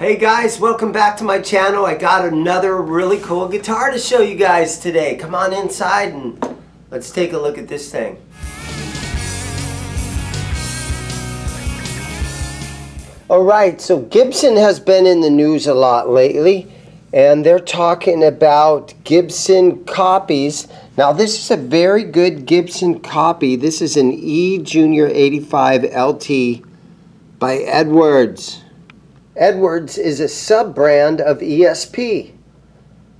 Hey guys, welcome back to my channel. I got another really cool guitar to show you guys today. Come on inside and let's take a look at this thing. Alright, so Gibson has been in the news a lot lately, and they're talking about Gibson copies. Now this is a very good Gibson copy. This is an E Junior 85 LT by Edwards. Edwards is a sub-brand of ESP,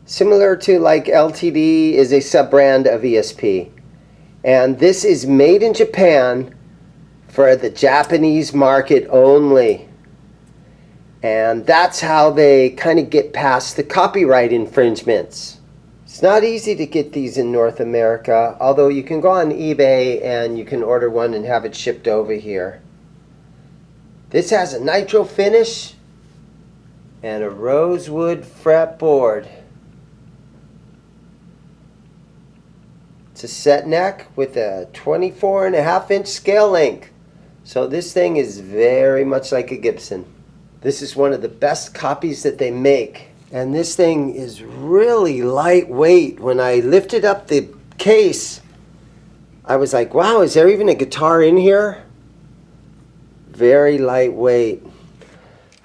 similar to like LTD is a sub-brand of ESP. And this is made in Japan for the Japanese market only. And that's how they kind of get past the copyright infringements. It's not easy to get these in North America, although you can go on eBay and you can order one and have it shipped over here. This has a nitro finish and a rosewood fretboard. It's a set neck with a 24.5-inch scale length. So this thing is very much like a Gibson. This is one of the best copies that they make. And this thing is really lightweight. When I lifted up the case, I was like, wow, is there even a guitar in here? Very lightweight.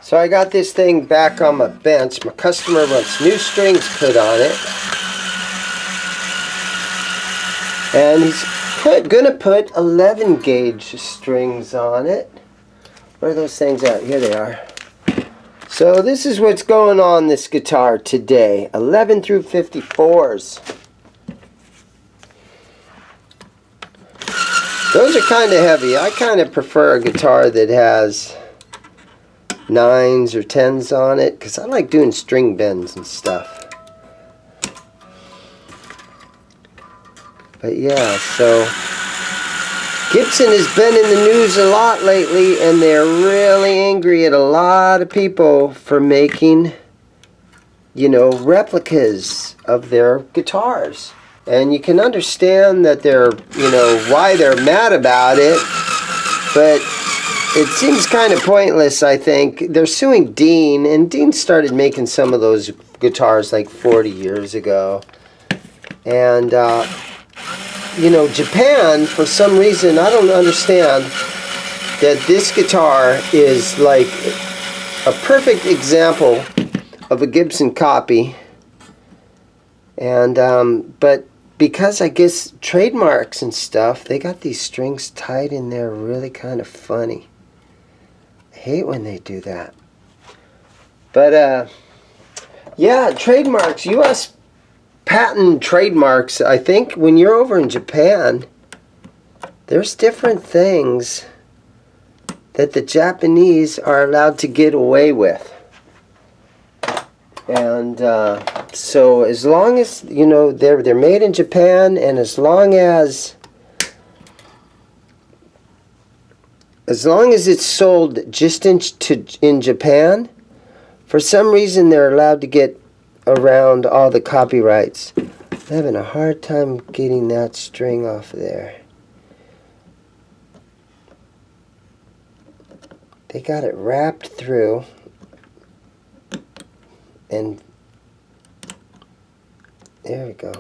So I got this thing back on my bench. My customer wants new strings put on it. And he's gonna put 11 gauge strings on it. Where are those things at? Here they are. So this is what's going on this guitar today. 11 through 54s. Those are kind of heavy. I kind of prefer a guitar that has 9s or 10s on it, because I like doing string bends and stuff. But yeah, so Gibson has been in the news a lot lately, and they're really angry at a lot of people for making, you know, replicas of their guitars. And you can understand that they're, you know, why they're mad about it, but it seems kind of pointless, I think. They're suing Dean, and Dean started making some of those guitars like 40 years ago. And, you know, Japan, for some reason, I don't understand, that this guitar is like a perfect example of a Gibson copy. And, but because I guess trademarks and stuff, they got these strings tied in there really kind of funny. I hate when they do that. But, yeah, trademarks, U.S. patent trademarks, I think when you're over in Japan, there's different things that the Japanese are allowed to get away with. And so as long as, you know, they're made in Japan, and as long as it's sold just in Japan, for some reason they're allowed to get around all the copyrights. I'm having a hard time getting that string off of there. They got it wrapped through, and there we go.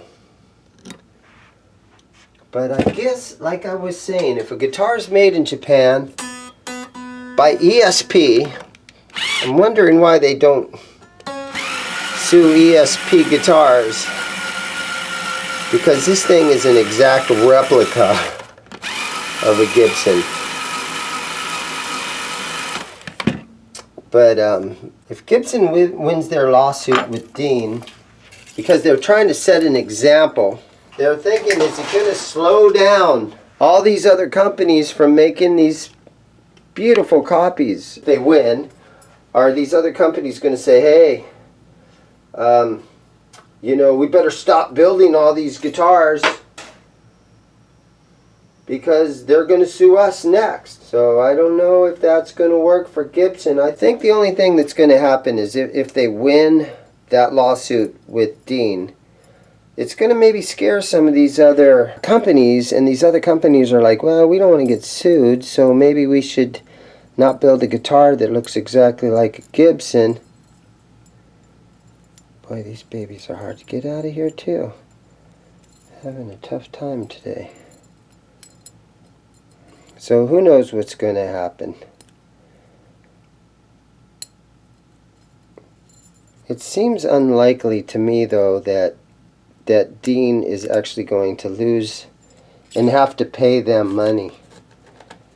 But I guess, like I was saying, if a guitar is made in Japan by ESP, I'm wondering why they don't sue ESP guitars, because this thing is an exact replica of a Gibson. But if Gibson wins their lawsuit with Dean, because they're trying to set an example, they're thinking, is it going to slow down all these other companies from making these beautiful copies? If they win, are these other companies going to say, hey, you know, we better stop building all these guitars because they're going to sue us next? So I don't know if that's going to work for Gibson. I think the only thing that's going to happen is if they win that lawsuit with Dean, it's going to maybe scare some of these other companies, and these other companies are like, well, we don't want to get sued, so maybe we should not build a guitar that looks exactly like a Gibson. Boy, these babies are hard to get out of here too. Having a tough time today. So who knows what's going to happen. It seems unlikely to me though that Dean is actually going to lose and have to pay them money.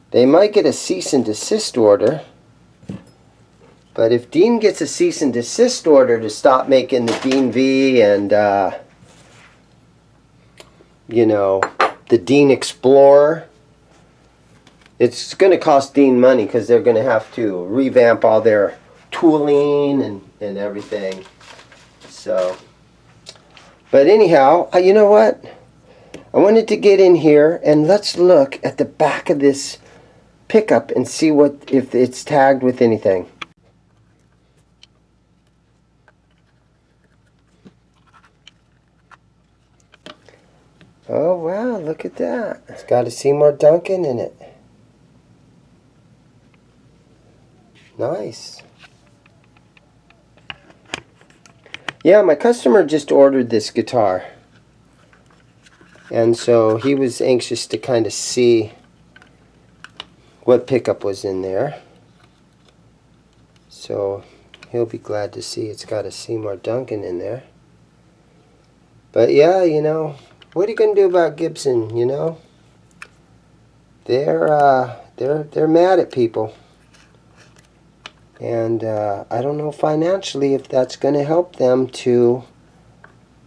They might get a cease and desist order, but if Dean gets a cease and desist order to stop making the Dean V and you know, the Dean Explorer, it's going to cost Dean money because they're going to have to revamp all their tooling and everything. So, but anyhow, you know what? I wanted to get in here and let's look at the back of this pickup and see what if it's tagged with anything. Oh wow, look at that. It's got a Seymour Duncan in it. Nice. Yeah, my customer just ordered this guitar. And so he was anxious to kind of see what pickup was in there. So he'll be glad to see it's got a Seymour Duncan in there. But yeah, you know, what are you going to do about Gibson, you know? They're mad at people. And I don't know financially if that's going to help them to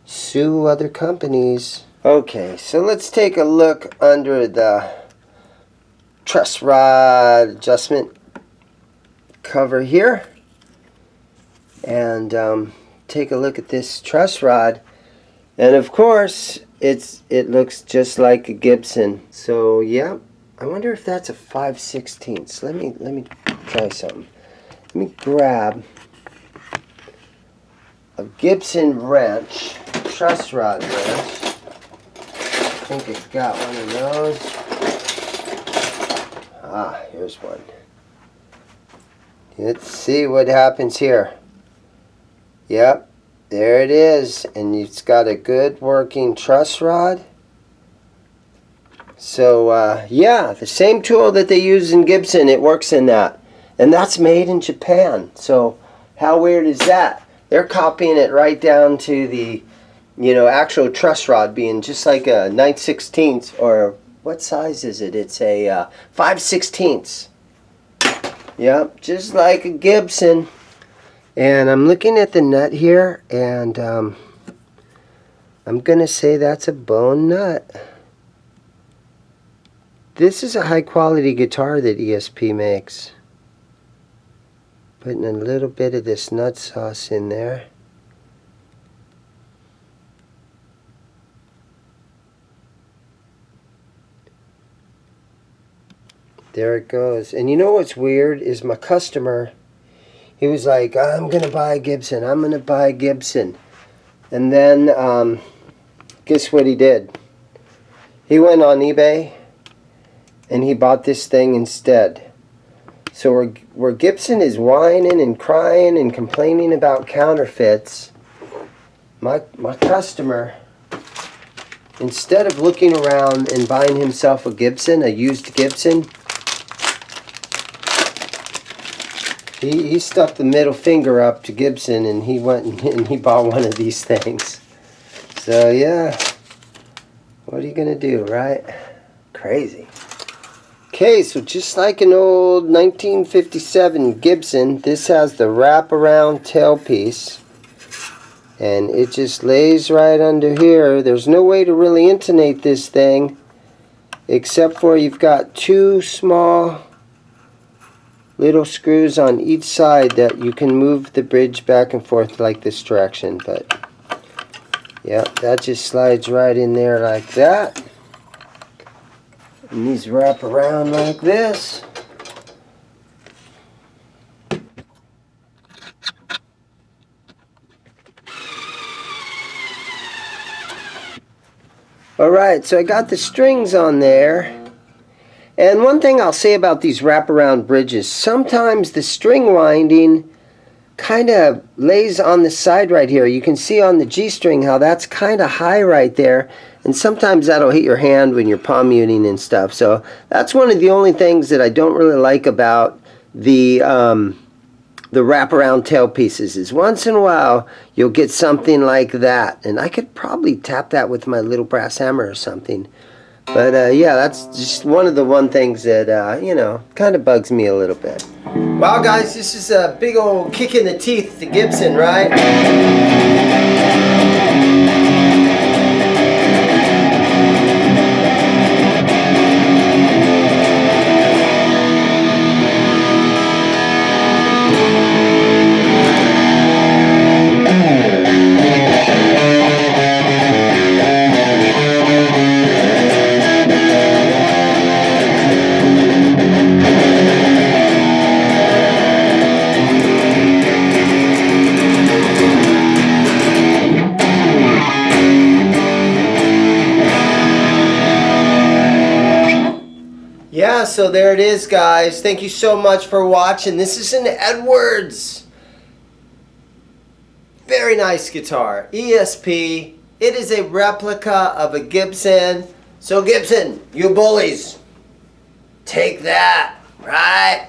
sue other companies. Okay, so let's take a look under the truss rod adjustment cover here. And take a look at this truss rod. And of course, it looks just like a Gibson. So yeah, I wonder if that's a 5/16. Let me try something. Let me grab a Gibson wrench, truss rod wrench. I think it's got one of those. Ah, here's one. Let's see what happens here. Yep, there it is. And it's got a good working truss rod. So, yeah, the same tool that they use in Gibson, it works in that. And that's made in Japan. So, how weird is that? They're copying it right down to the, you know, actual truss rod being just like a 9/16, or what size is it? It's a 5/16. Yep, just like a Gibson. And I'm looking at the nut here, and I'm going to say that's a bone nut. This is a high quality guitar that ESP makes. Putting a little bit of this nut sauce in there. There it goes. And you know what's weird is my customer, he was like, I'm going to buy a Gibson. I'm going to buy a Gibson. And then, guess what he did? He went on eBay and he bought this thing instead. So where Gibson is whining and crying and complaining about counterfeits, my customer, instead of looking around and buying himself a Gibson, a used Gibson, he stuck the middle finger up to Gibson and he went and he bought one of these things. So yeah, what are you gonna do, right? Crazy. Okay, so just like an old 1957 Gibson, this has the wraparound tailpiece. And it just lays right under here. There's no way to really intonate this thing, except for you've got two small little screws on each side that you can move the bridge back and forth like this direction. But yeah, that just slides right in there like that. And these wrap around like this. Alright, so I got the strings on there. And one thing I'll say about these wraparound bridges, sometimes the string winding kind of lays on the side right here. You can see on the G string how that's kind of high right there, and sometimes that'll hit your hand when you're palm muting and stuff. So that's one of the only things that I don't really like about the wraparound tailpieces, is once in a while you'll get something like that, and I could probably tap that with my little brass hammer or something. But yeah, that's just one of the things that you know, kind of bugs me a little bit. Wow, guys, this is a big old kick in the teeth to Gibson, right? Yeah, so there it is, guys. Thank you so much for watching. This is an Edwards. Very nice guitar. ESP. It is a replica of a Gibson. So Gibson, you bullies, take that, right?